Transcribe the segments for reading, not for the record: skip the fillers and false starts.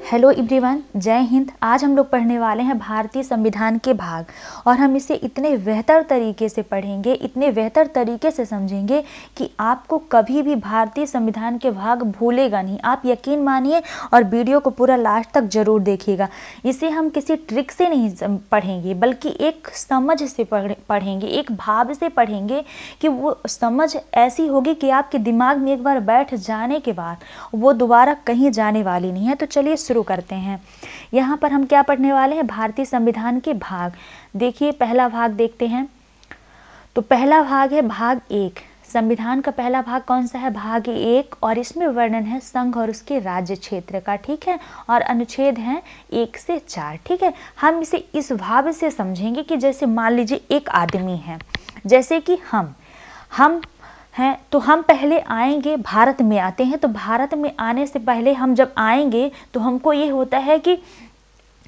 Hello everyone, जय हिंद। आज हम लोग पढ़ने वाले हैं भारतीय संविधान के भाग और हम इसे इतने बेहतर तरीके से पढ़ेंगे, इतने बेहतर तरीके से समझेंगे कि आपको कभी भी भारतीय संविधान के भाग भूलेगा नहीं। आप यकीन मानिए और वीडियो को पूरा लास्ट तक जरूर देखिएगा। इसे हम किसी ट्रिक से नहीं पढ़ेंगे बल्कि एक समझ से पढ़ेंगे, एक भाव से पढ़ेंगे कि वो समझ ऐसी होगी कि आपके दिमाग में एक बार बैठ जाने के बाद वो दोबारा कहीं जाने वाली नहीं है। तो चलिए शुरू करते हैं। यहाँ पर हम क्या पढ़ने वाले हैं? भारतीय संविधान के भाग। देखिए पहला भाग देखते हैं। तो पहला भाग है भाग 1। संविधान का पहला भाग कौन सा है? भाग 1। और इसमें वर्णन है संघ और उसके राज्य क्षेत्र का, ठीक है। और अनुच्छेद हैं 1 से 4, ठीक है। हम इसे इस भाव से समझेंगे कि जैसे मान लीजिए एक आदमी है, जैसे कि हम हैं, तो हम पहले आएंगे, भारत में आते हैं। तो भारत में आने से पहले हम जब आएंगे तो हमको ये होता है कि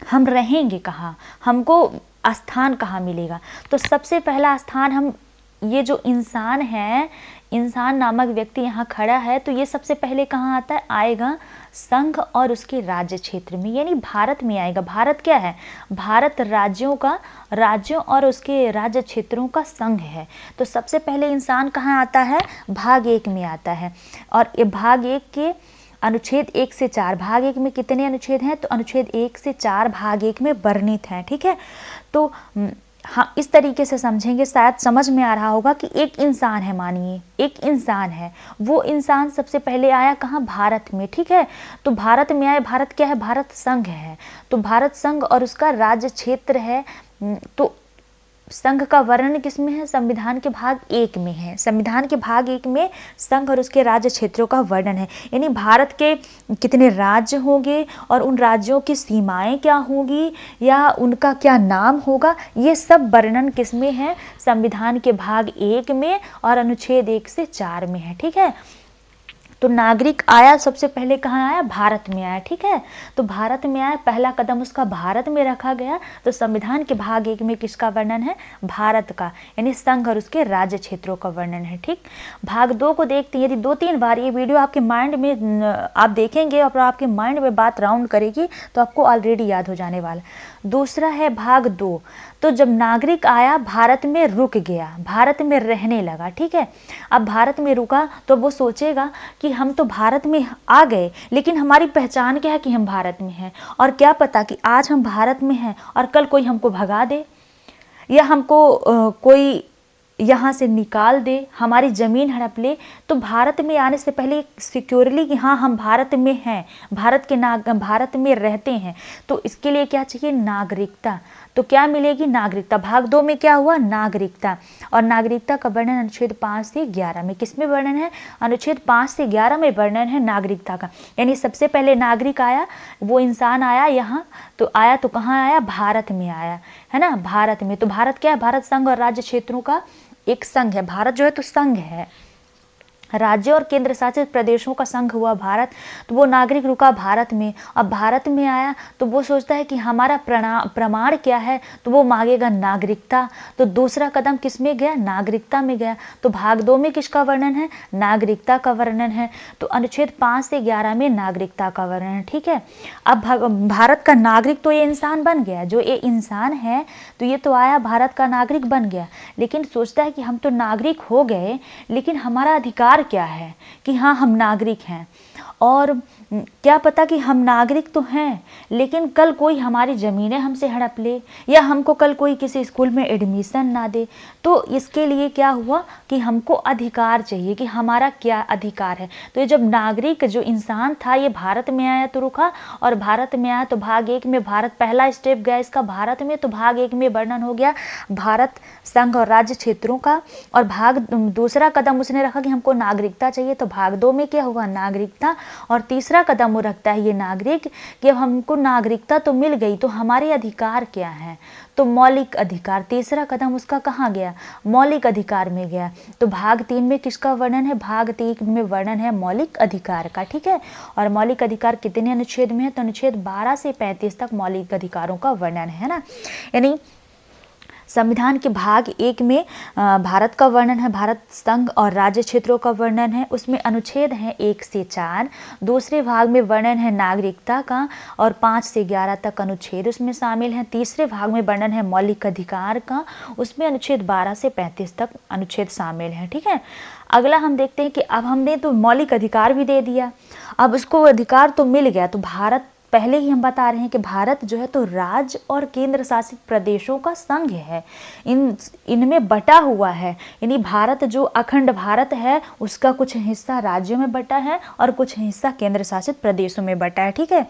हम रहेंगे कहाँ, हमको स्थान कहाँ मिलेगा। तो सबसे पहला स्थान हम, ये जो इंसान है, इंसान नामक व्यक्ति यहाँ खड़ा है, तो ये सबसे पहले कहाँ आता है? आएगा संघ और उसके राज्य क्षेत्र में, यानी भारत में आएगा। भारत क्या है? भारत राज्यों और उसके राज्य क्षेत्रों का संघ है। तो सबसे पहले इंसान कहाँ आता है? भाग 1 में आता है। और ये भाग 1 के अनुच्छेद 1 से 4, भाग 1 में कितने अनुच्छेद हैं? तो अनुच्छेद 1 से 4 भाग 1 में वर्णित हैं, ठीक है। तो हाँ, इस तरीके से समझेंगे, शायद समझ में आ रहा होगा कि एक इंसान है, मानिए एक इंसान है, वो इंसान सबसे पहले आया कहाँ? भारत में, ठीक है। तो भारत में आए, भारत क्या है? भारत संघ है। तो भारत संघ और उसका राज्य क्षेत्र है। तो संघ का वर्णन किसमें है? संविधान के भाग 1 में है। संविधान के भाग 1 में संघ और उसके राज्य क्षेत्रों का वर्णन है, यानी भारत के कितने राज्य होंगे और उन राज्यों की सीमाएं क्या होंगी या उनका क्या नाम होगा, ये सब वर्णन किसमें है? संविधान के भाग 1 में और अनुच्छेद 1 से 4 में है, ठीक है। तो नागरिक आया, सबसे पहले कहाँ आया? भारत में आया, ठीक है। तो भारत में आया, पहला कदम उसका भारत में रखा गया। तो संविधान के भाग 1 में किसका वर्णन है? भारत का, यानी संघ और उसके राज्य क्षेत्रों का वर्णन है, ठीक। भाग 2 को देखते हैं। यदि 2-3 बार ये वीडियो आपके माइंड में आप देखेंगे और आपके माइंड में बात राउंड करेगी तो आपको ऑलरेडी याद हो जाने वाला। दूसरा है भाग 2। तो जब नागरिक आया, भारत में रुक गया, भारत में रहने लगा, ठीक है। अब भारत में रुका तो वो सोचेगा कि हम तो भारत में आ गए, लेकिन हमारी पहचान क्या है कि हम भारत में हैं। और क्या पता कि आज हम भारत में हैं और कल कोई हमको भगा दे या हमको कोई यहाँ से निकाल दे, हमारी ज़मीन हड़प ले। तो भारत में आने से पहले सिक्योरली कि हाँ हम भारत में हैं, भारत में रहते हैं, तो इसके लिए क्या चाहिए? नागरिकता। तो क्या मिलेगी? नागरिकता। भाग 2 में क्या हुआ? नागरिकता। और नागरिकता का वर्णन अनुच्छेद 5 से 11 में। किसमें वर्णन है? अनुच्छेद 5 से 11 में वर्णन है नागरिकता का। यानी सबसे पहले नागरिक आया, वो इंसान आया यहाँ, तो आया तो कहाँ आया? भारत में आया, है ना, भारत में। तो भारत क्या है? भारत संघ और राज्य क्षेत्रों का एक संघ है। भारत जो है तो संघ है, राज्यों और केंद्र शासित प्रदेशों का संघ हुआ भारत। तो वो नागरिक रुका भारत में। अब भारत में आया तो वो सोचता है कि हमारा प्रमाण क्या है? तो वो मांगेगा नागरिकता। तो दूसरा कदम किस में गया? नागरिकता में गया। तो भाग 2 में किसका वर्णन है? नागरिकता का वर्णन है। तो अनुच्छेद 5 से 11 में नागरिकता का वर्णन है, ठीक है। अब भारत का नागरिक तो ये इंसान बन गया, जो ये इंसान है तो ये तो आया, भारत का नागरिक बन गया, लेकिन सोचता है कि हम तो नागरिक हो गए, लेकिन हमारा अधिकार क्या है कि हाँ हम नागरिक हैं। और क्या पता कि हम नागरिक तो हैं, लेकिन कल कोई हमारी ज़मीनें हमसे हड़प ले या हमको कल कोई किसी स्कूल में एडमिशन ना दे। तो इसके लिए क्या हुआ कि हमको अधिकार चाहिए कि हमारा क्या अधिकार है। तो ये जब नागरिक जो इंसान था ये भारत में आया तो रुका, और भारत में आया तो भाग 1 में भारत पहला स्टेप गया इसका भारत में। तो भाग 1 में वर्णन हो गया भारत संघ और राज्य क्षेत्रों का, और भाग दूसरा कदम उसने रखा कि हमको नागरिकता चाहिए। तो भाग 2 में क्या हुआ? नागरिकता। और तीसरा कदम वो रखता है ये नागरिक कि अब हमको नागरिकता तो मिल गई, तो हमारे अधिकार क्या हैं? तो मौलिक अधिकार। तीसरा कदम उसका कहाँ गया? मौलिक अधिकार में गया। तो भाग 3 में किसका वर्णन है? भाग 3 में वर्णन है मौलिक अधिकार का, ठीक है। और मौलिक अधिकार कितने अनुच्छेद में है? तो अनुच्छेद 12 से 35 तक मौलिक अधिकारों का वर्णन है ना। यानी संविधान के भाग 1 में भारत का वर्णन है, भारत संघ और राज्य क्षेत्रों का वर्णन है। उसमें अनुच्छेद हैं 1 से 4। दूसरे भाग में वर्णन है नागरिकता का और 5 से 11 तक अनुच्छेद उसमें शामिल हैं। तीसरे भाग में वर्णन है मौलिक अधिकार का, उसमें अनुच्छेद 12 से 35 तक अनुच्छेद शामिल हैं। ठीक है, अगला हम देखते हैं कि अब हमने तो मौलिक अधिकार भी दे दिया, अब उसको अधिकार तो मिल गया, तो भारत, पहले ही हम बता रहे हैं कि भारत जो है तो राज्य और केंद्र शासित प्रदेशों का संघ है, इनमें बटा हुआ है। यानी भारत जो अखंड भारत है उसका कुछ हिस्सा राज्यों में बटा है और कुछ हिस्सा केंद्र शासित प्रदेशों में बटा है। ठीक है,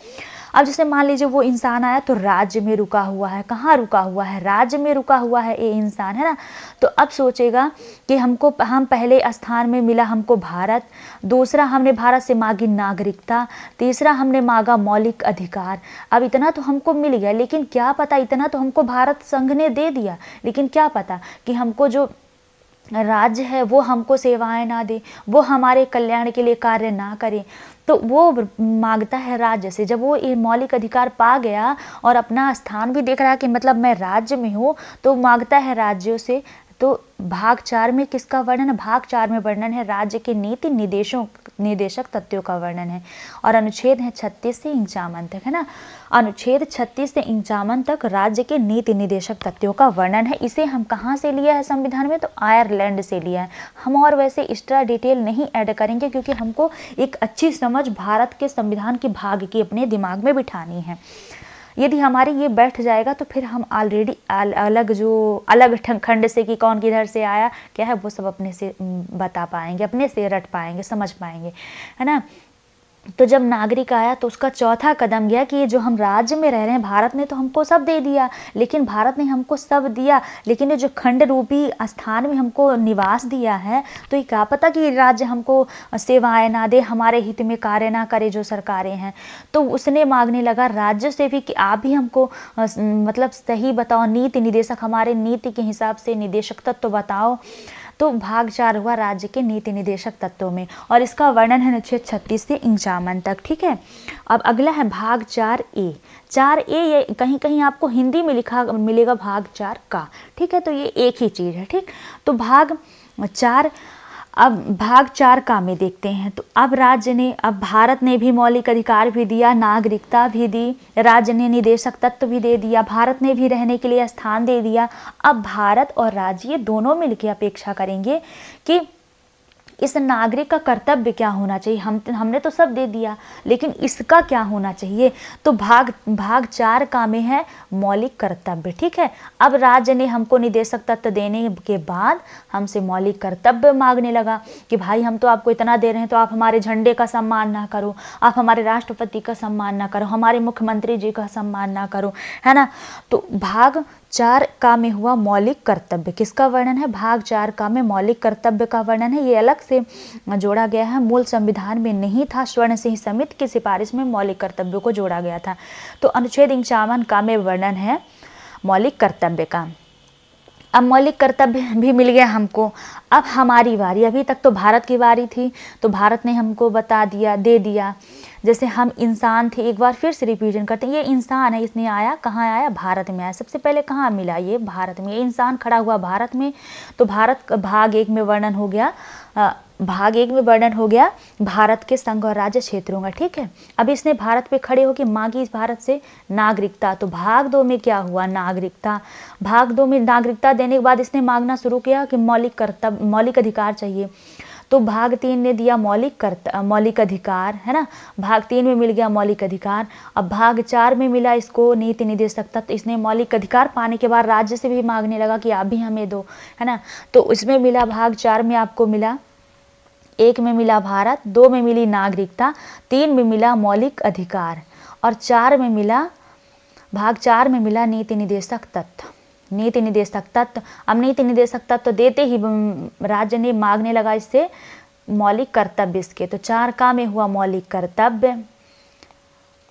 अब जैसे मान लीजिए वो इंसान आया तो राज्य में रुका हुआ है, कहाँ रुका हुआ है, राज्य में रुका हुआ है ये इंसान, है ना। तो अब सोचेगा कि हम पहले स्थान में मिला हमको भारत, दूसरा हमने भारत से मांगी नागरिकता, तीसरा हमने मांगा मौलिक अधिकार। अब इतना तो हमको मिल गया, लेकिन क्या पता, इतना तो हमको भारत संघ ने दे दिया, लेकिन क्या पता कि हमको जो राज्य है वो हमको सेवाएं ना दे, वो हमारे कल्याण के लिए कार्य ना करे। तो वो मांगता है राज्य से। जब वो ये मौलिक अधिकार पा गया और अपना स्थान भी देख रहा है कि मतलब मैं राज्य में हूँ, तो मांगता है राज्यों से। तो भाग 4 में किसका वर्णन है? भाग 4 में वर्णन है राज्य के नीति निदेशक तथ्यों का वर्णन है, और अनुच्छेद है 36 से 51 तक, है ना। अनुच्छेद 36 से 51 तक राज्य के नीति निदेशक तथ्यों का वर्णन है। इसे हम कहाँ से लिया है संविधान में? तो आयरलैंड से लिया है। हम और वैसे एक्स्ट्रा डिटेल नहीं ऐड करेंगे, क्योंकि हमको एक अच्छी समझ भारत के संविधान के भाग की अपने दिमाग में बिठानी है। यदि हमारी ये बैठ जाएगा तो फिर हम ऑलरेडी अलग खंड से कि कौन किधर से आया क्या है वो सब अपने से बता पाएंगे, अपने से रट पाएंगे, समझ पाएंगे, है ना। तो जब नागरिक आया तो उसका चौथा कदम गया कि ये जो हम राज्य में रह रहे हैं, भारत ने तो हमको सब दे दिया, लेकिन भारत ने हमको सब दिया, लेकिन ये जो खंड रूपी स्थान में हमको निवास दिया है, तो ये क्या पता कि राज्य हमको सेवाएं ना दे, हमारे हित में कार्य ना करे जो सरकारें हैं। तो उसने मांगने लगा राज्य से भी कि आप भी हमको मतलब सही बताओ, नीति निदेशक, हमारे नीति के हिसाब से निदेशक तत्व तो बताओ। तो भाग 4 हुआ राज्य के नीति निदेशक तत्वों में, और इसका वर्णन है अनुच्छेद 36 से 51 तक। ठीक है, अब अगला है भाग 4A। 4A ये कहीं कहीं आपको हिंदी में लिखा मिलेगा भाग 4 का। ठीक है, तो ये एक ही चीज़ है। ठीक, तो भाग 4, अब भाग 4 का में देखते हैं। तो अब भारत ने भी मौलिक अधिकार भी दिया, नागरिकता भी दी, राज्य ने निदेशक तत्व भी दे दिया, भारत ने भी रहने के लिए स्थान दे दिया। अब भारत और राज्य ये दोनों मिलकर अपेक्षा करेंगे कि इस नागरिक का कर्तव्य क्या होना चाहिए। हमने तो सब दे दिया, लेकिन इसका क्या होना चाहिए। तो भाग 4 का में है मौलिक कर्तव्य। ठीक है, अब राज्य ने हमको निदेशक तत्व देने के बाद हमसे मौलिक कर्तव्य मांगने लगा कि भाई हम तो आपको इतना दे रहे हैं, तो आप हमारे झंडे का सम्मान ना करो, आप हमारे राष्ट्रपति का सम्मान ना करो, हमारे मुख्यमंत्री जी का सम्मान ना करो, है ना। तो भाग 4 का में हुआ मौलिक कर्तव्य। किसका वर्णन है? भाग 4 का में मौलिक कर्तव्य का वर्णन है। ये अलग से जोड़ा गया है, मूल संविधान में नहीं था, स्वर्ण सिंह समिति की सिफारिश में मौलिक कर्तव्यों को जोड़ा गया था। तो अनुच्छेद 51 का में वर्णन है मौलिक कर्तव्य का। अब मौलिक कर्तव्य भी मिल गया हमको। अब हमारी बारी, अभी तक तो भारत की बारी थी, तो भारत ने हमको बता दिया, दे दिया। जैसे हम इंसान थे, एक बार फिर से रिवीजन करते हैं। ये इंसान है, इसने आया कहाँ आया? भारत में आया। सबसे पहले कहाँ मिला? ये भारत में। ये इंसान खड़ा हुआ भारत में। तो भारत भाग 1 में वर्णन हो गया, भारत के संघ और राज्य क्षेत्रों का। ठीक है, अब इसने भारत पे खड़े होकर मांगी इस भारत से नागरिकता। तो भाग 2 में क्या हुआ? नागरिकता। भाग 2 में नागरिकता देने के बाद इसने मांगना शुरू किया कि मौलिक अधिकार चाहिए। तो भाग 3 ने दिया मौलिक अधिकार, है ना। भाग 3 में मिल गया मौलिक अधिकार। अब भाग 4 में मिला इसको नीति निदेशक तत्व। इसने मौलिक अधिकार पाने के बाद राज्य से भी मांगने लगा कि आप भी हमें दो, है ना। तो उसमें मिला, भाग 4 में आपको मिला, 1 में मिला भारत, 2 में मिली नागरिकता, 3 में मिला मौलिक अधिकार, और 4 में मिला, भाग 4 में मिला नीति निदेशक तत्व। नीति निदेशक तत्व, अब नीति निदेशक तत्व देते ही राज्य ने मांगने लगा इससे मौलिक कर्तव्य इसके। तो 4 का में हुआ मौलिक कर्तव्य।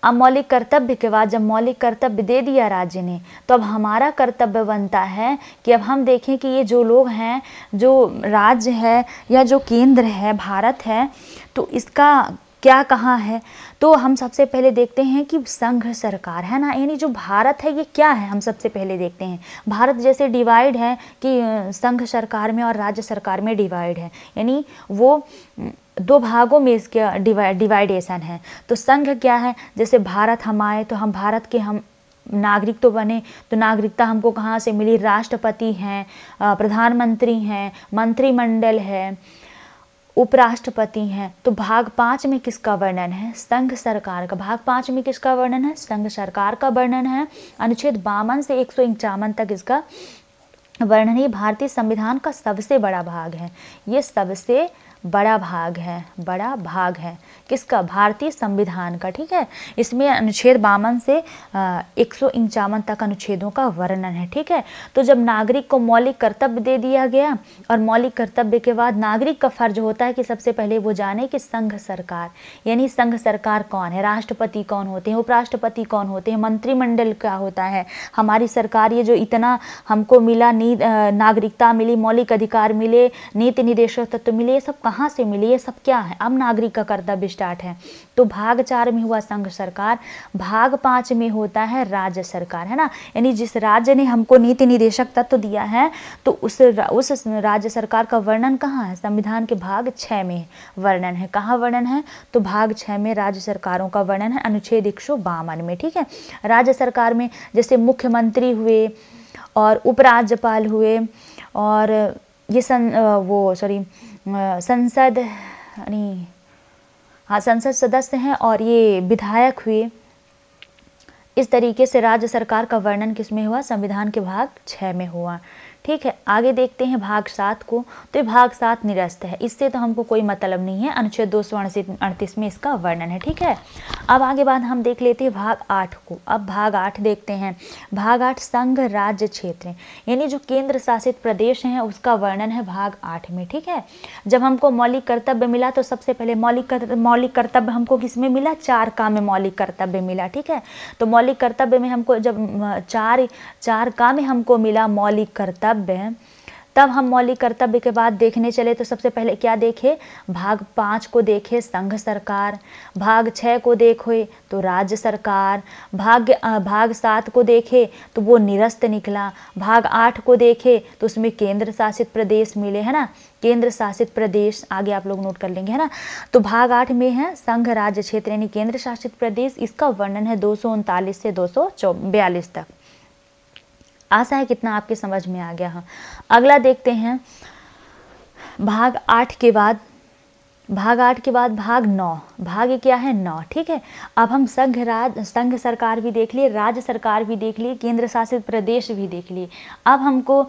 अब मौलिक कर्तव्य के बाद जब मौलिक कर्तव्य दे दिया राज्य ने, तो अब हमारा कर्तव्य बनता है कि अब हम देखें कि ये जो लोग हैं, जो राज्य है या जो केंद्र है, भारत है, तो इसका क्या कहाँ है। तो हम सबसे पहले देखते हैं कि संघ सरकार है ना, यानी जो भारत है ये क्या है, हम सबसे पहले देखते हैं। भारत जैसे डिवाइड है कि संघ सरकार में और राज्य सरकार में डिवाइड है, यानी वो दो भागों में इसके डिवाइडेशन है। तो संघ क्या है, जैसे भारत हम आए तो हम भारत के हम नागरिक तो बने, तो नागरिकता हमको कहाँ से मिली, राष्ट्रपति हैं, प्रधानमंत्री हैं, मंत्रिमंडल है, उपराष्ट्रपति हैं। तो भाग 5 में किसका वर्णन है, संघ सरकार का। भाग 5 में किसका वर्णन है, संघ सरकार का वर्णन है। अनुच्छेद 52 से 151 तक इसका वर्णन है। भारतीय संविधान का सबसे बड़ा भाग है, ये सबसे बड़ा भाग है, बड़ा भाग है किसका, भारतीय संविधान का। ठीक है, इसमें अनुच्छेद 52 से 151 तक अनुच्छेदों का वर्णन है। ठीक है, तो जब नागरिक को मौलिक कर्तव्य दे दिया गया, और मौलिक कर्तव्य के बाद नागरिक का फर्ज होता है कि सबसे पहले वो जाने कि संघ सरकार, यानी संघ सरकार कौन है, राष्ट्रपति कौन होते हैं, उपराष्ट्रपति कौन होते हैं, मंत्रिमंडल क्या होता है, हमारी सरकार ये जो इतना हमको मिला, नागरिकता मिली, मौलिक अधिकार मिले, नीति निर्देशक तत्व मिले, ये सब कहाँ से मिले, ये सब क्या है। अब नागरिक का कर्तव्य स्टार्ट है। तो भाग 4 में हुआ संघ सरकार, भाग 5 में होता है राज्य सरकार, है ना, यानी जिस राज्य ने हमको नीति निर्देशक तत्व दिया है, तो उस राज्य सरकार का वर्णन कहाँ है, संविधान के भाग 6 में वर्णन है। कहाँ वर्णन है, तो भाग 6 में राज्य सरकारों का वर्णन है, अनुच्छेद 152 में। ठीक है, राज्य सरकार में जैसे मुख्यमंत्री हुए और उपराज्यपाल हुए, और ये संसद नहीं, हाँ, संसद सदस्य हैं, और ये विधायक हुए। इस तरीके से राज्य सरकार का वर्णन किसमें हुआ, संविधान के भाग 6 में हुआ। ठीक है, आगे देखते हैं भाग 7 को। तो ये भाग 7 निरस्त है, इससे तो हमको कोई मतलब नहीं है, अनुच्छेद 238 में इसका वर्णन है। ठीक है, अब आगे बाद हम देख लेते हैं भाग 8 को। अब भाग 8 देखते हैं। भाग 8 संघ राज्य क्षेत्र, यानी जो केंद्र शासित प्रदेश हैं उसका वर्णन है भाग 8 में। ठीक है, जब हमको मौलिक कर्तव्य मिला, तो सबसे पहले मौलिक कर्तव्य हमको किसमें मिला, 4 का में मौलिक कर्तव्य मिला। ठीक है, तो मौलिक कर्तव्य में हमको जब 4 का में हमको मिला मौलिक कर्तव्य, तब हम मौलिक कर्तव्य के बाद देखने चले तो सबसे पहले क्या देखे, भाग 5 को देखे, संघ सरकार। भाग 6 को देखे तो राज्य सरकार। भाग 7 को देखे तो वो निरस्त निकला। भाग 8 को देखे तो उसमें केंद्र शासित प्रदेश मिले, है ना, केंद्र शासित प्रदेश आगे आप लोग नोट कर लेंगे, है ना। तो भाग 8 में है संघ राज्य क्षेत्र यानी केंद्र शासित प्रदेश, इसका वर्णन है 239 से 242 तक। आशा है कितना आपके समझ में आ गया। हाँ, अगला देखते हैं भाग 8 के बाद भाग 9। भाग क्या है, 9। ठीक है, अब हम संघ सरकार भी देख लिए, राज्य सरकार भी देख लिए, केंद्र शासित प्रदेश भी देख लिए। अब हमको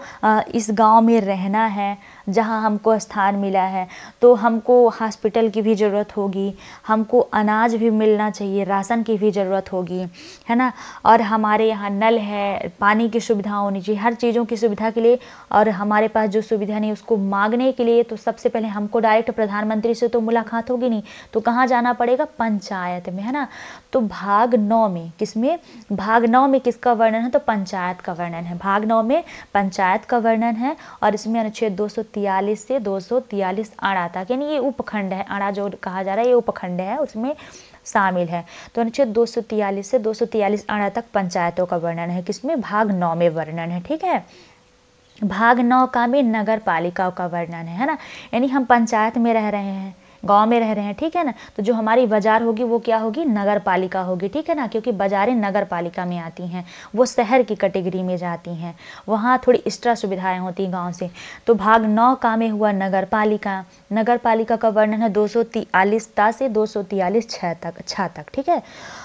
इस गांव में रहना है जहां हमको स्थान मिला है, तो हमको हॉस्पिटल की भी ज़रूरत होगी, हमको अनाज भी मिलना चाहिए, राशन की भी ज़रूरत होगी, है ना, और हमारे यहाँ नल है, पानी की सुविधा होनी चाहिए, हर चीज़ों की सुविधा के लिए। और हमारे पास जो सुविधा नहीं उसको मांगने के लिए तो सबसे पहले हमको डायरेक्ट प्रधानमंत्री से तो मुलाकात होगी नहीं, तो कहाँ जाना पड़ेगा, पंचायत में, है ना। तो भाग 9 में किसका वर्णन है, तो पंचायत का वर्णन है। भाग 9 में पंचायत का वर्णन है, और इसमें अनुच्छेद 243 से 243 आड़ा तक, यानी ये उपखंड है, आड़ा जो कहा जा रहा है ये उपखंड है, उसमें शामिल है। तो अनुच्छेद 243 से 243 आड़ा तक पंचायतों का वर्णन है, किसमें, भाग 9 में वर्णन है। ठीक है, भाग 9 का में नगर पालिकाओं का वर्णन है ना, यानी हम पंचायत में रह रहे हैं, गांव में रह रहे हैं, ठीक है ना, तो जो हमारी बाजार होगी वो क्या होगी, नगर पालिका होगी, ठीक है ना, क्योंकि बाजारें नगर पालिका में आती हैं, वो शहर की कैटेगरी में जाती हैं, वहाँ थोड़ी एक्स्ट्रा सुविधाएं होती हैं गांव से। तो भाग 9 का में हुआ नगर पालिका का वर्णन है 243 से 243 छः तक, ठीक है।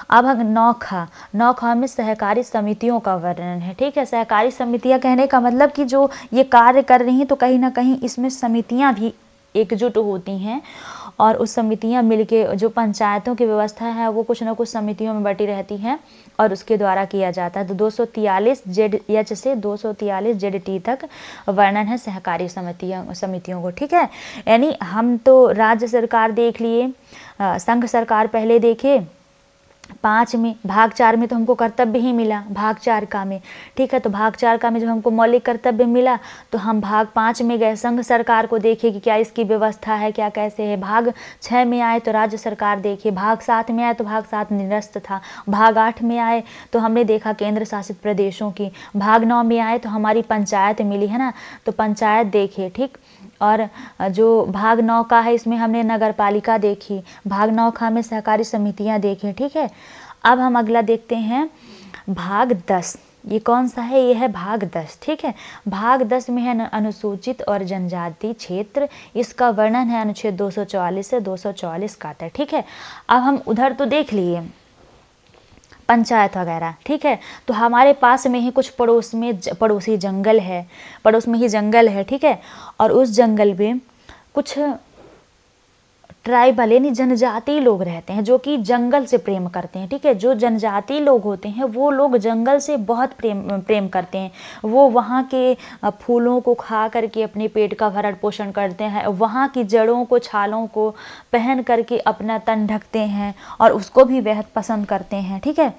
अब 9 खा में सहकारी समितियों का वर्णन है, ठीक है। सहकारी समितियां कहने का मतलब कि जो ये कार्य कर रही हैं, तो कहीं ना कहीं इसमें समितियां भी एकजुट होती हैं, और उस समितियां मिलके जो पंचायतों की व्यवस्था है वो कुछ ना कुछ समितियों में बटी रहती हैं, और उसके द्वारा किया जाता है। तो 243 ZH से 243 ZT तक वर्णन है सहकारी समितियों को, ठीक है। यानी हम तो राज्य सरकार देख लिए, संघ सरकार पहले देखे, 5 में, भाग 4 में तो हमको कर्तव्य ही मिला, भाग 4 का में, ठीक है। तो भाग 4 का में जब हमको मौलिक कर्तव्य मिला तो हम भाग 5 में गए, संघ सरकार को देखे कि क्या इसकी व्यवस्था है, क्या कैसे है। भाग 6 में आए तो राज्य सरकार देखे, भाग 7 में आए तो भाग 7 निरस्त था, भाग 8 में आए तो हमने देखा केंद्र शासित प्रदेशों की, भाग 9 में आए तो हमारी पंचायत मिली, है ना, तो पंचायत देखे, ठीक। और जो भाग 9 का है इसमें हमने नगर पालिका देखी, भाग 9 का में सहकारी समितियां देखी, ठीक है। अब हम अगला देखते हैं भाग 10। ये कौन सा है? ये है भाग 10, ठीक है। भाग 10 में है अनुसूचित और जनजाति क्षेत्र, इसका वर्णन है अनुच्छेद 244 से 244 का तक, ठीक है। अब हम उधर तो देख लिए पंचायत वगैरह, ठीक है। तो हमारे पास में ही कुछ पड़ोसी जंगल है, पड़ोस में ही जंगल है, ठीक है। और उस जंगल में कुछ ट्राइबल यानी जनजाति लोग रहते हैं जो कि जंगल से प्रेम करते हैं, ठीक है। जो जनजाति लोग होते हैं वो लोग जंगल से बहुत प्रेम करते हैं। वो वहाँ के फूलों को खा करके अपने पेट का भरण पोषण करते हैं, वहाँ की जड़ों को, छालों को पहन करके अपना तन ढकते हैं और उसको भी बेहद पसंद करते हैं, ठीक है।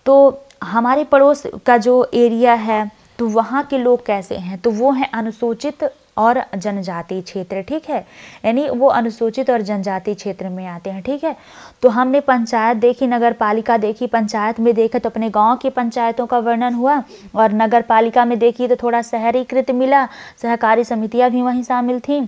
तो हमारे पड़ोस का जो एरिया है तो वहाँ के लोग कैसे हैं? तो वो हैं अनुसूचित और जनजाति क्षेत्र, ठीक है। यानी वो अनुसूचित और जनजाति क्षेत्र में आते हैं, ठीक है। तो हमने पंचायत देखी, नगर पालिका देखी। पंचायत में देखा तो अपने गांव की पंचायतों का वर्णन हुआ, और नगर पालिका में देखी तो थोड़ा शहरीकृत मिला, सहकारी समितियां भी वहीं शामिल थीं।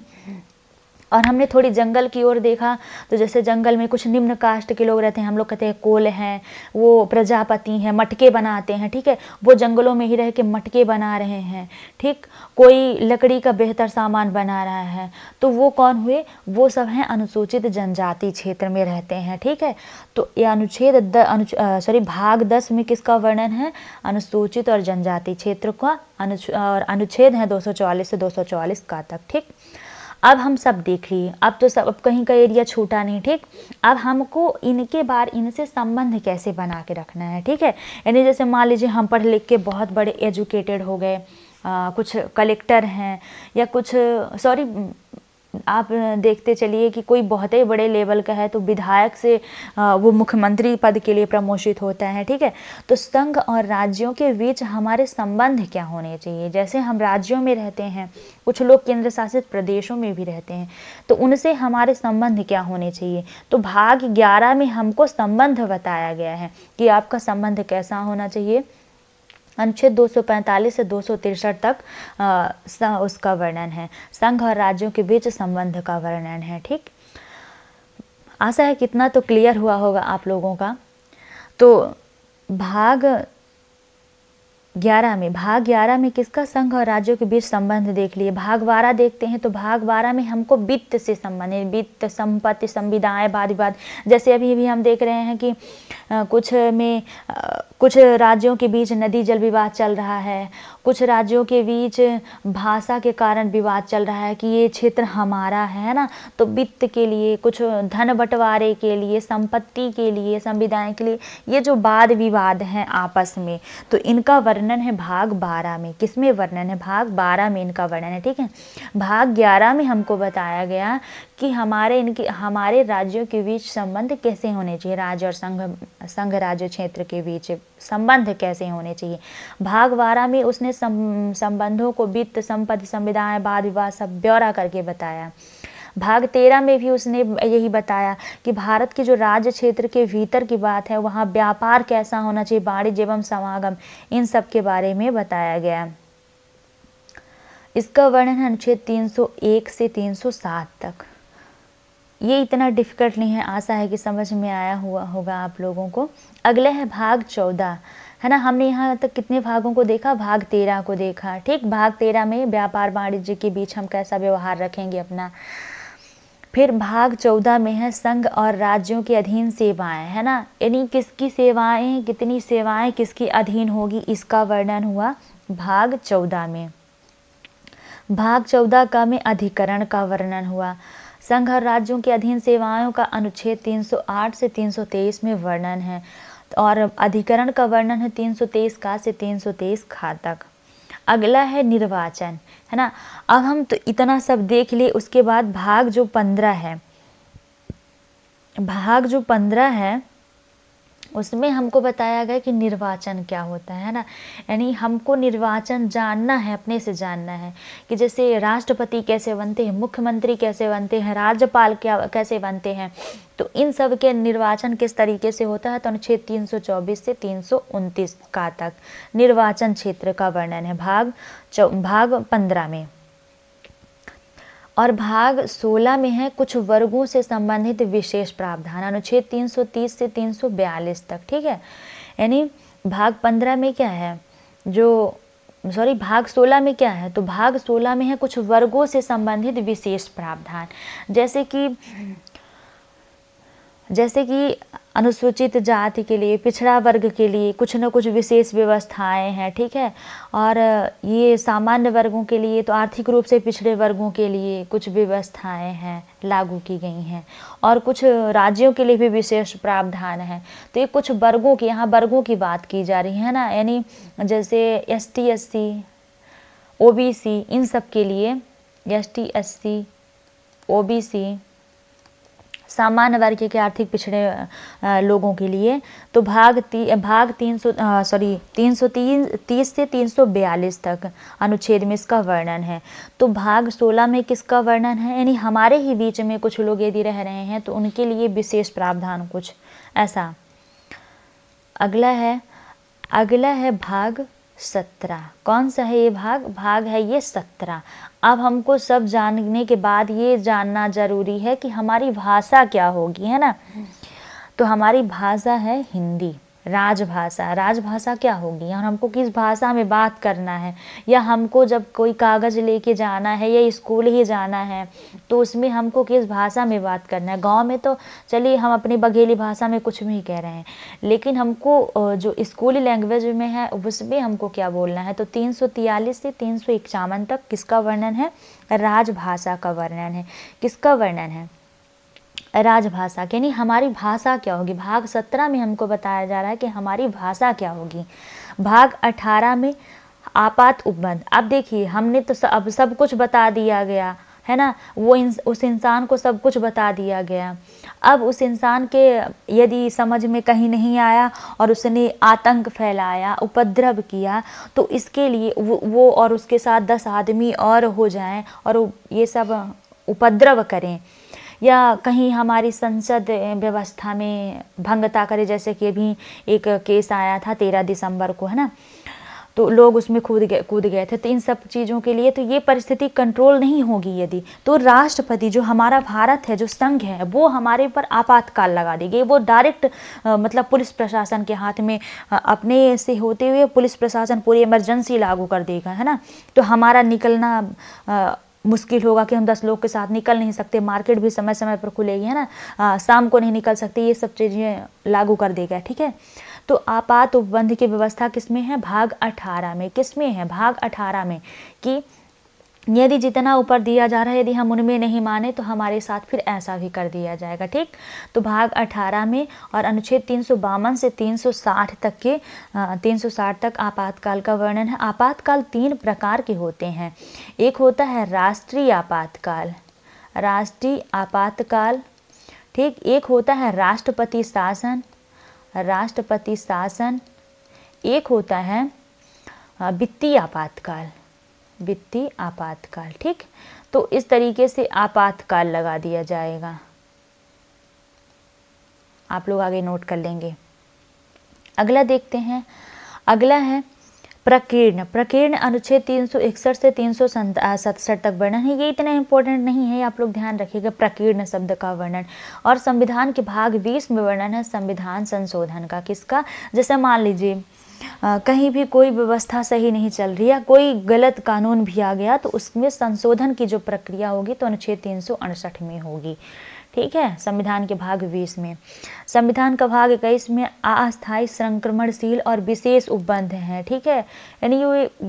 और हमने थोड़ी जंगल की ओर देखा तो जैसे जंगल में कुछ निम्न कास्ट के लोग रहते हैं, हम लोग कहते हैं कोल हैं, वो प्रजापति हैं, मटके बनाते हैं, ठीक है। वो जंगलों में ही रह के मटके बना रहे हैं, ठीक। कोई लकड़ी का बेहतर सामान बना रहा है, तो वो कौन हुए? वो सब हैं अनुसूचित जनजाति क्षेत्र में रहते हैं, ठीक है। तो ये भाग 10 में किसका वर्णन है? अनुसूचित और जनजाति क्षेत्र का, और अनुच्छेद है 244 से 244 का तक, ठीक। अब हम सब देख लिए, अब तो सब, अब कहीं का एरिया छूटा नहीं, ठीक। अब हमको इनसे संबंध कैसे बना के रखना है, ठीक है। यानी जैसे मान लीजिए हम पढ़ लिख के बहुत बड़े एजुकेटेड हो गए, कुछ कलेक्टर हैं या कुछ आप देखते चलिए कि कोई बहुत ही बड़े लेवल का है तो विधायक से वो मुख्यमंत्री पद के लिए प्रमोशित होता है, ठीक है। तो संघ और राज्यों के बीच हमारे संबंध क्या होने चाहिए? जैसे हम राज्यों में रहते हैं, कुछ लोग केंद्र शासित प्रदेशों में भी रहते हैं, तो उनसे हमारे संबंध क्या होने चाहिए? तो भाग 11 में हमको संबंध बताया गया है कि आपका संबंध कैसा होना चाहिए। अनुच्छेद 245 से 263 तक उसका वर्णन है, संघ और राज्यों के बीच संबंध का वर्णन है, ठीक। आशा है कितना तो क्लियर हुआ होगा आप लोगों का। तो भाग 11 में किसका? संघ और राज्यों के बीच संबंध देख लिए। भाग 12 देखते हैं, तो भाग 12 में हमको वित्त से संबंधित, वित्त, संपत्ति, संविदाएं, वाद विवाद, जैसे अभी भी हम देख रहे हैं कि कुछ राज्यों के बीच नदी जल विवाद चल रहा है, कुछ राज्यों के बीच भाषा के कारण विवाद चल रहा है कि ये क्षेत्र हमारा है ना। तो वित्त के लिए, कुछ धन बंटवारे के लिए, संपत्ति के लिए, संविदाएं के लिए, ये जो वाद विवाद हैं आपस में, तो इनका वर्णन है भाग 12 में। किसमें वर्णन है? भाग 12 में इनका वर्णन है, ठीक है। भाग 11 में हमको बताया गया कि हमारे राज्यों के बीच संबंध कैसे होने चाहिए, राज्य और संघ राज्य क्षेत्र के बीच संबंध कैसे होने चाहिए। भाग 12 में उसने संबंधों को वित्त, संपत्ति, संविदाएं, वाद विवाद सब ब्यौरा करके बताया। भाग 13 में भी उसने यही बताया कि भारत के जो राज्य क्षेत्र के भीतर की बात है, वहाँ व्यापार कैसा होना चाहिए, वाणिज्य एवं समागम, इन सब के बारे में बताया गया। इसका वर्णन है अनुच्छेद 301 से 307 तक। ये इतना डिफिकल्ट नहीं है, आशा है कि समझ में आया हुआ होगा आप लोगों को। अगला है भाग 14, है ना। हमने यहाँ तक कितने भागों को देखा? भाग 13 को देखा, ठीक। भाग 13 में व्यापार वाणिज्य के बीच हम कैसा व्यवहार रखेंगे अपना। फिर भाग 14 में है संघ और राज्यों के अधीन सेवाएं, है ना। यानी किसकी सेवाएं, कितनी सेवाएं किसके अधीन होगी, इसका वर्णन हुआ भाग 14 में। भाग 14 का में अधिकरण का वर्णन हुआ। संघ और राज्यों के अधीन सेवाओं का अनुच्छेद 308 से 323 में वर्णन है, और अधिकरण का वर्णन है 323 का से 323 खा तक। अगला है निर्वाचन, है ना। अब हम तो इतना सब देख लिए, उसके बाद भाग जो 15 है, उसमें हमको बताया गया कि निर्वाचन क्या होता है ना, यानी हमको निर्वाचन जानना है, अपने से जानना है कि जैसे राष्ट्रपति कैसे बनते हैं, मुख्यमंत्री कैसे बनते हैं, राज्यपाल क्या कैसे बनते हैं, तो इन सब के निर्वाचन किस तरीके से होता है। तो अनुच्छेद 324 से 329 का तक निर्वाचन क्षेत्र का वर्णन है भाग 15 में। और भाग 16 में है कुछ वर्गों से संबंधित विशेष प्रावधान, अनुच्छेद 330 से 342 तक, ठीक है। यानी भाग 15 में क्या है, भाग 16 में क्या है, तो भाग 16 में है कुछ वर्गों से संबंधित विशेष प्रावधान, जैसे कि अनुसूचित जाति के लिए, पिछड़ा वर्ग के लिए कुछ न कुछ विशेष व्यवस्थाएं हैं, ठीक है। और ये सामान्य वर्गों के लिए, तो आर्थिक रूप से पिछड़े वर्गों के लिए कुछ व्यवस्थाएं हैं लागू की गई हैं, और कुछ राज्यों के लिए भी विशेष प्रावधान है। तो ये कुछ वर्गों की, यहाँ वर्गों की बात की जा रही है ना, यानी जैसे ST SC OBC, इन सब के लिए, ST SC OBC सामान्य वर्ग के आर्थिक पिछड़े लोगों के लिए, तो भाग 330 से 342 तक अनुच्छेद में इसका वर्णन है। तो भाग 16 में किसका वर्णन है, यानी हमारे ही बीच में कुछ लोग यदि रह रहे हैं तो उनके लिए विशेष प्रावधान कुछ ऐसा। अगला है भाग 17। कौन सा है ये भाग है ये 17। अब हमको सब जानने के बाद ये जानना जरूरी है कि हमारी भाषा क्या होगी, है ना। तो हमारी भाषा है हिंदी, राजभाषा क्या होगी, और हमको किस भाषा में बात करना है, या हमको जब कोई कागज़ लेके जाना है या स्कूल ही जाना है तो उसमें हमको किस भाषा में बात करना है। गांव में तो चलिए हम अपनी बघेली भाषा में कुछ भी कह रहे हैं, लेकिन हमको जो स्कूली लैंग्वेज में है उसमें हमको क्या बोलना है। तो 343 से 351 तक किसका वर्णन है, राजभाषा का वर्णन है। किसका वर्णन है, राजभाषा, यानी हमारी भाषा क्या होगी। भाग 17 में हमको बताया जा रहा है कि हमारी भाषा क्या होगी। भाग 18 में आपात उपबंध। अब देखिए हमने तो अब सब कुछ बता दिया गया है ना, उस इंसान को सब कुछ बता दिया गया। अब उस इंसान के यदि समझ में कहीं नहीं आया और उसने आतंक फैलाया, उपद्रव किया, तो इसके लिए वो और उसके साथ 10 आदमी और हो जाएं और ये सब उपद्रव करें, या कहीं हमारी संसद व्यवस्था में भंगता करे, जैसे कि अभी एक केस आया था 13 दिसंबर को, है ना, तो लोग उसमें कूद गए थे। तो इन सब चीज़ों के लिए तो ये परिस्थिति कंट्रोल नहीं होगी यदि, तो राष्ट्रपति जो हमारा भारत है, जो संघ है, वो हमारे ऊपर आपातकाल लगा देगी। वो डायरेक्ट मतलब पुलिस प्रशासन के हाथ में अपने से होते हुए पुलिस प्रशासन पूरी इमरजेंसी लागू कर देगा, है ना। तो हमारा निकलना मुश्किल होगा कि हम 10 लोग के साथ निकल नहीं सकते, मार्केट भी समय समय पर खुलेगी, है ना, शाम को नहीं निकल सकते, ये सब चीज़ें लागू कर देगा, ठीक है। तो आपात उपबंध की व्यवस्था किसमें है, भाग 18 में। किसमें है, भाग 18 में, कि यदि जितना ऊपर दिया जा रहा है यदि हम उनमें नहीं माने तो हमारे साथ फिर ऐसा भी कर दिया जाएगा, ठीक। तो भाग 18 में और अनुच्छेद 352 से 360 तक के 360 तक आपातकाल का वर्णन है। आपातकाल 3 प्रकार के होते हैं। एक होता है राष्ट्रीय आपातकाल, ठीक। एक होता है राष्ट्रपति शासन, एक होता है वित्तीय आपातकाल, ठीक। तो इस तरीके से आपातकाल लगा दिया जाएगा, आप लोग आगे नोट कर लेंगे। अगला देखते हैं, अगला है प्रकीर्ण अनुच्छेद 361 से 367 तक वर्णन है। ये इतना इंपॉर्टेंट नहीं है, आप लोग ध्यान रखिएगा प्रकीर्ण शब्द का वर्णन। और संविधान के भाग 20 में वर्णन है संविधान संशोधन का। किसका, जैसे मान लीजिए कहीं भी कोई व्यवस्था सही नहीं चल रही है, कोई गलत कानून भी आ गया, तो उसमें संशोधन की जो प्रक्रिया होगी तो अनुच्छेद 368 में होगी, ठीक है, संविधान के भाग 20 में। संविधान का भाग 21 में अस्थायी, संक्रमणशील और विशेष उपबंध हैं, ठीक है, यानी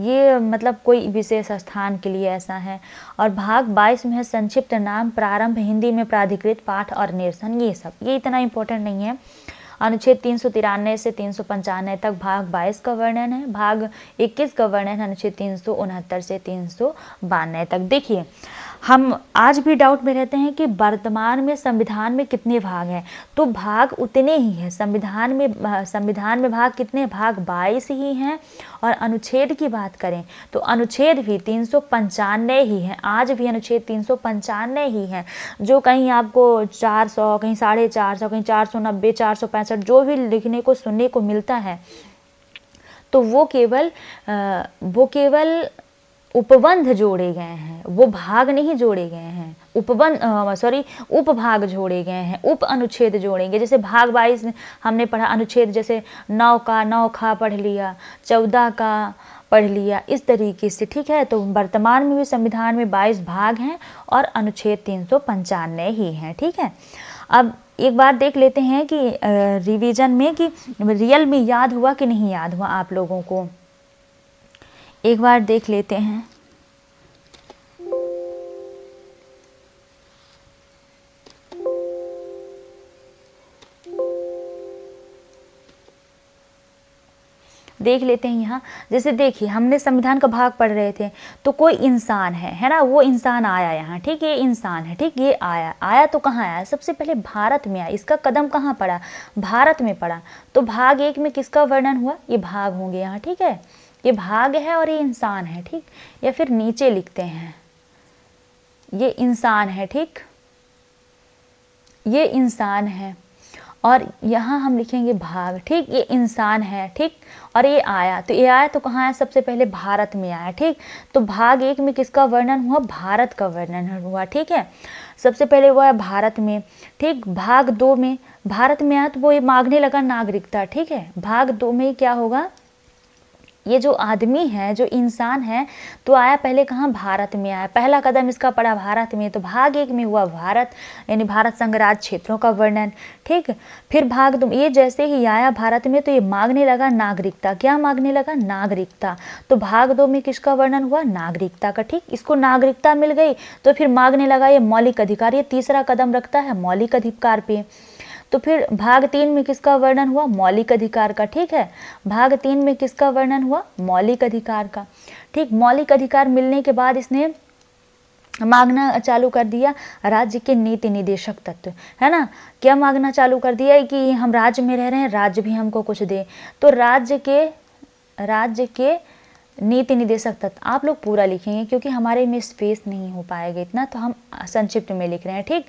ये मतलब कोई विशेष स्थान के लिए ऐसा है। और भाग 22 में है संक्षिप्त नाम, प्रारंभ, हिंदी में प्राधिकृत पाठ और निरसन। ये इतना इम्पोर्टेंट नहीं है। अनुच्छेद 393 से 395 तक भाग 22 का वर्णन है। भाग 21 का वर्णन है अनुच्छेद 369 से 392 तक। देखिए हम आज भी डाउट में रहते हैं कि वर्तमान में संविधान में कितने भाग हैं, तो भाग उतने ही हैं। संविधान में भाग कितने, भाग 22 ही हैं। और अनुच्छेद की बात करें तो अनुच्छेद भी 395 ही हैं। आज भी अनुच्छेद 395 ही हैं। जो कहीं आपको 400, कहीं 450, कहीं 490, 465 जो भी लिखने को सुनने को मिलता है, तो वो केवल उपबंध जोड़े गए हैं, वो भाग नहीं जोड़े गए हैं। उपभाग जोड़े गए हैं, उप अनुच्छेद जोड़ेंगे। जैसे भाग 22 हमने पढ़ा अनुच्छेद, जैसे 9 का 9 खा पढ़ लिया, 14 का पढ़ लिया, इस तरीके से, ठीक है। तो वर्तमान में भी संविधान में 22 भाग हैं और अनुच्छेद 395 ही हैं, ठीक है। अब एक बार देख लेते हैं कि रिवीजन में कि रियल में याद हुआ कि नहीं याद हुआ आप लोगों को, एक बार देख लेते हैं। देख लेते हैं यहाँ। जैसे देखिए, हमने संविधान का भाग पढ़ रहे थे, तो कोई इंसान है ना, वो इंसान आया यहाँ, ठीक, ये इंसान है, ठीक, ये आया तो कहाँ आया, सबसे पहले भारत में आया। इसका कदम कहाँ पड़ा, भारत में पड़ा। तो भाग 1 में किसका वर्णन हुआ, ये भाग होंगे यहाँ, ठीक है, ये भाग है और ये इंसान है, ठीक। या फिर नीचे लिखते हैं, ये इंसान है, ठीक, ये इंसान है। और यहाँ हम लिखेंगे भाग, ठीक, ये इंसान है, ठीक। और ये आया, तो ये आया तो कहाँ आया, सबसे पहले भारत में आया, ठीक। तो भाग 1 में किसका वर्णन हुआ, भारत का वर्णन हुआ, ठीक है। सबसे पहले हुआ है भारत में, ठीक। भाग 2 में भारत में आया तो वो ये मांगने लगा नागरिकता, ठीक है। भाग 2 में क्या होगा, ये जो आदमी है, जो इंसान है, तो आया पहले कहाँ, भारत में आया, पहला कदम इसका पड़ा भारत में। तो भाग 1 में हुआ भारत, यानी भारत संघ राज्य क्षेत्रों का वर्णन, ठीक। फिर भाग 2, ये जैसे ही आया भारत में तो ये मांगने लगा नागरिकता। क्या मांगने लगा, नागरिकता। तो भाग 2 में किसका वर्णन हुआ, नागरिकता का, ठीक। इसको नागरिकता मिल गई तो फिर मांगने लगा ये मौलिक अधिकार, ये तीसरा कदम रखता है मौलिक अधिकार पे। तो फिर भाग 3 में किसका वर्णन हुआ, मौलिक अधिकार का, ठीक है। भाग 3 में किसका वर्णन हुआ, मौलिक अधिकार का, ठीक। मौलिक अधिकार मिलने के बाद इसने मांगना चालू कर दिया राज्य के नीति निदेशक तत्व, है ना। क्या मांगना चालू कर दिया है कि हम राज्य में रह रहे हैं, राज्य भी हमको कुछ दे। तो राज्य के नीति निदेशक तत्व, आप लोग पूरा लिखेंगे क्योंकि हमारे में स्पेस नहीं हो पाएगा इतना, तो हम संक्षिप्त में लिख रहे हैं, ठीक।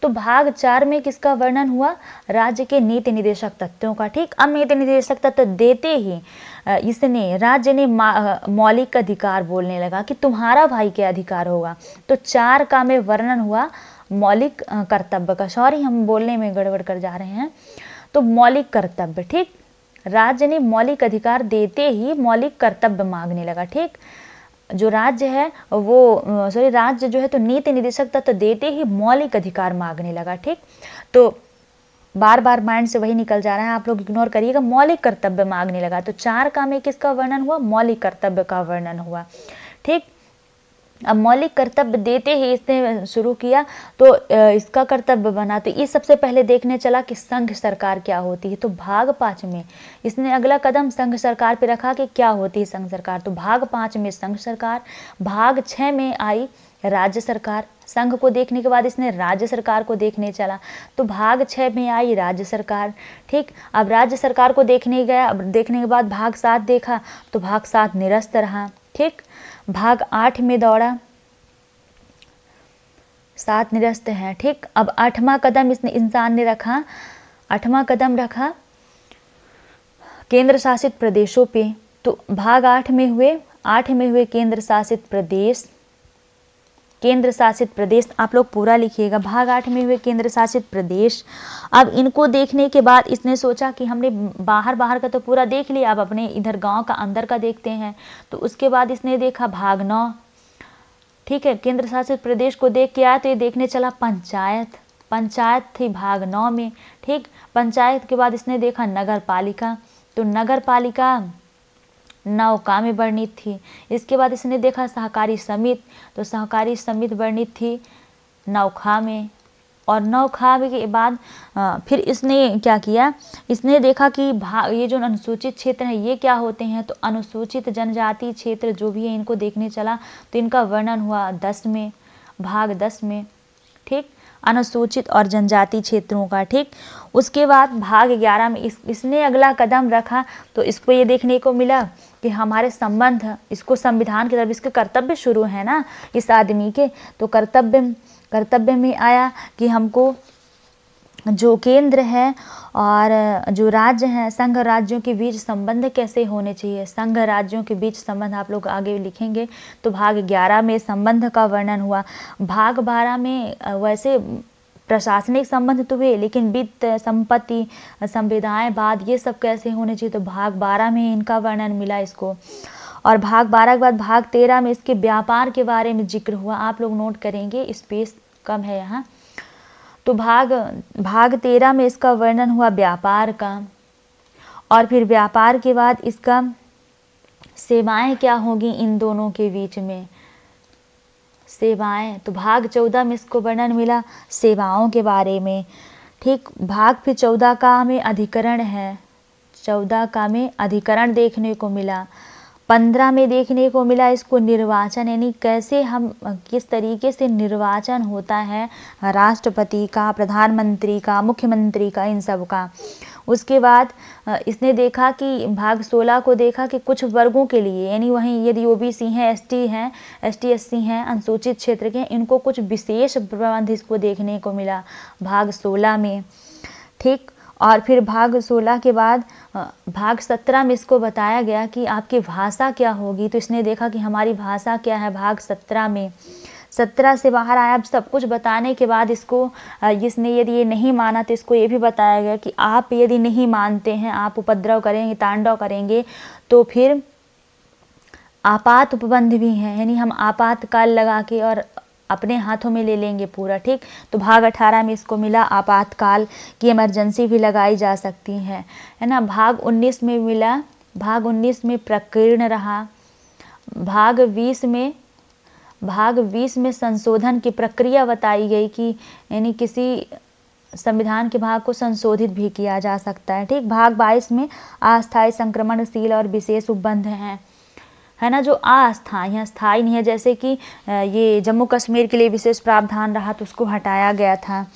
तो भाग 4 में किसका वर्णन हुआ, राज्य के नीति निदेशक तत्वों का, ठीक। अब नीति निदेशक तत्व देते ही राज्य ने मौलिक अधिकार बोलने लगा कि तुम्हारा भाई क्या अधिकार होगा। तो 4 का में वर्णन हुआ मौलिक कर्तव्य का, सॉरी हम बोलने में गड़बड़ कर जा रहे हैं। तो मौलिक कर्तव्य, ठीक। राज्य ने मौलिक अधिकार देते ही मौलिक कर्तव्य मांगने लगा, ठीक। जो राज्य है वो राज्य जो है तो नीति निदेशक तत्व देते ही मौलिक अधिकार मांगने लगा, ठीक। तो बार बार माइंड से वही निकल जा रहा है, आप लोग इग्नोर करिएगा। मौलिक कर्तव्य मांगने लगा, तो 4 का में किसका वर्णन हुआ, मौलिक कर्तव्य का वर्णन हुआ, ठीक। अब मौलिक कर्तव्य देते ही इसने शुरू किया तो इसका कर्तव्य बना। तो ये सबसे पहले देखने चला कि संघ सरकार क्या होती है। तो भाग 5 में इसने अगला कदम संघ सरकार पे रखा कि क्या होती है संघ सरकार। तो भाग 5 में संघ सरकार, भाग 6 में आई राज्य सरकार। संघ को देखने के बाद इसने राज्य सरकार को देखने चला, तो भाग 6 में आई राज्य सरकार, ठीक। अब राज्य सरकार को देखने गया, अब देखने के बाद भाग 7 देखा तो भाग 7 निरस्त रहा, ठीक। भाग 8 में दौड़ा, 7 निरस्त है, ठीक। अब 8वां कदम इसने इंसान ने रखा, 8वां कदम रखा केंद्र शासित प्रदेशों पे। तो भाग 8 में हुए केंद्र शासित प्रदेश, आप लोग पूरा लिखिएगा। भाग 8 में हुए केंद्र शासित प्रदेश। अब इनको देखने के बाद इसने सोचा कि हमने बाहर का तो पूरा देख लिया, अब अपने इधर गांव का अंदर का देखते हैं। तो उसके बाद इसने देखा भाग 9, ठीक है। केंद्र शासित प्रदेश को देख के आया तो ये देखने चला पंचायत थी भाग 9 में, ठीक। पंचायत के बाद इसने देखा नगर पालिका, तो नगर पालिका 9 का में वर्णित थी। इसके बाद इसने देखा सहकारी समिति, तो सहकारी समिति वर्णित थी 9 खा में। और 9 खा के बाद फिर इसने क्या किया, इसने देखा कि ये जो अनुसूचित क्षेत्र है ये क्या होते हैं। तो अनुसूचित जनजाति क्षेत्र जो भी है इनको देखने चला, तो इनका वर्णन हुआ 10 में। भाग 10 में, ठीक, अनुसूचित और जनजाति क्षेत्रों का, ठीक। उसके बाद भाग 11 में इसने अगला कदम रखा, तो इसको ये देखने को मिला कि हमारे संबंध, इसको संविधान की तरफ, इसके कर्तव्य शुरू है ना इस आदमी के, तो कर्तव्य में आया कि हमको जो केंद्र है और जो राज्य हैं, संघ राज्यों के बीच संबंध कैसे होने चाहिए, संघ राज्यों के बीच संबंध आप लोग आगे लिखेंगे। तो भाग 11 में संबंध का वर्णन हुआ। भाग 12 में वैसे प्रशासनिक संबंध तो हुए, लेकिन वित्त, संपत्ति, संविदाएं, बाद ये सब कैसे होने चाहिए, तो भाग 12 में इनका वर्णन मिला इसको। और भाग 12 के बाद भाग 13 में इसके व्यापार के बारे में जिक्र हुआ। आप लोग नोट करेंगे, स्पेस कम है यहाँ। तो भाग 13 में इसका वर्णन हुआ व्यापार का। और फिर व्यापार के बाद इसका सेवाएं क्या होगी इन दोनों के बीच में, सेवाएं। तो भाग 14 में इसको वर्णन मिला सेवाओं के बारे में, ठीक। भाग फिर 14 का में अधिकरण है, 14 का में अधिकरण देखने को मिला। 15 में देखने को मिला इसको निर्वाचन, यानी कैसे हम, किस तरीके से निर्वाचन होता है राष्ट्रपति का, प्रधानमंत्री का, मुख्यमंत्री का, इन सब का। उसके बाद इसने देखा कि भाग 16 को देखा कि कुछ वर्गों के लिए, यानी वहीं यदि ओबीसी हैं, एसटी हैं, एसटी एससी हैं, अनुसूचित क्षेत्र के हैं, इनको कुछ विशेष प्रबंध इसको देखने को मिला भाग 16 में, ठीक। और फिर भाग 16 के बाद भाग 17 में इसको बताया गया कि आपकी भाषा क्या होगी। तो इसने देखा कि हमारी भाषा क्या है भाग 17 में। 17 से बाहर आया। अब सब कुछ बताने के बाद इसको, इसने यदि ये नहीं माना तो इसको ये भी बताया गया कि आप यदि नहीं मानते हैं, आप उपद्रव करेंगे, तांडव करेंगे, तो फिर आपात उपबंध भी हैं, यानी हम आपातकाल लगा के और अपने हाथों में ले लेंगे पूरा, ठीक। तो भाग 18 में इसको मिला आपातकाल की इमरजेंसी भी लगाई जा सकती है ना। भाग 19 में मिला, भाग 19 में प्रकीर्ण रहा। भाग 20 में संशोधन की प्रक्रिया बताई गई कि यानी किसी संविधान के भाग को संशोधित भी किया जा सकता है, ठीक। भाग 22 में अस्थायी, संक्रमणशील और विशेष उपबंध हैं, है ना, जो अस्थायी है, स्थायी नहीं है। जैसे कि ये जम्मू कश्मीर के लिए विशेष प्रावधान रहा तो उसको हटाया गया था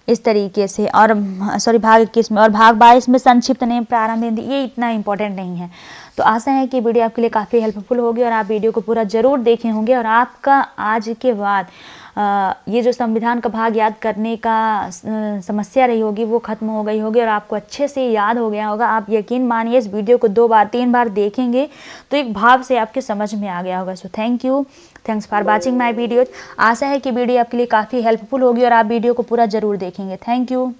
इस तरीके से। और भाग 21 में और भाग 22 में संक्षिप्त नियम प्रारंभ, ये इतना इंपॉर्टेंट नहीं है। तो आशा है कि वीडियो आपके लिए काफ़ी हेल्पफुल होगी और आप वीडियो को पूरा ज़रूर देखे होंगे और आपका आज के बाद ये जो संविधान का भाग याद करने का समस्या रही होगी वो खत्म हो गई होगी और आपको अच्छे से याद हो गया होगा। आप यकीन मानिए इस वीडियो को 2 बार 3 बार देखेंगे तो एक भाव से आपके समझ में आ गया होगा। So thanks for watching my videos. आशा है कि वीडियो आपके लिए काफ़ी हेल्पफुल होगी और आप वीडियो को पूरा ज़रूर देखेंगे। Thank you.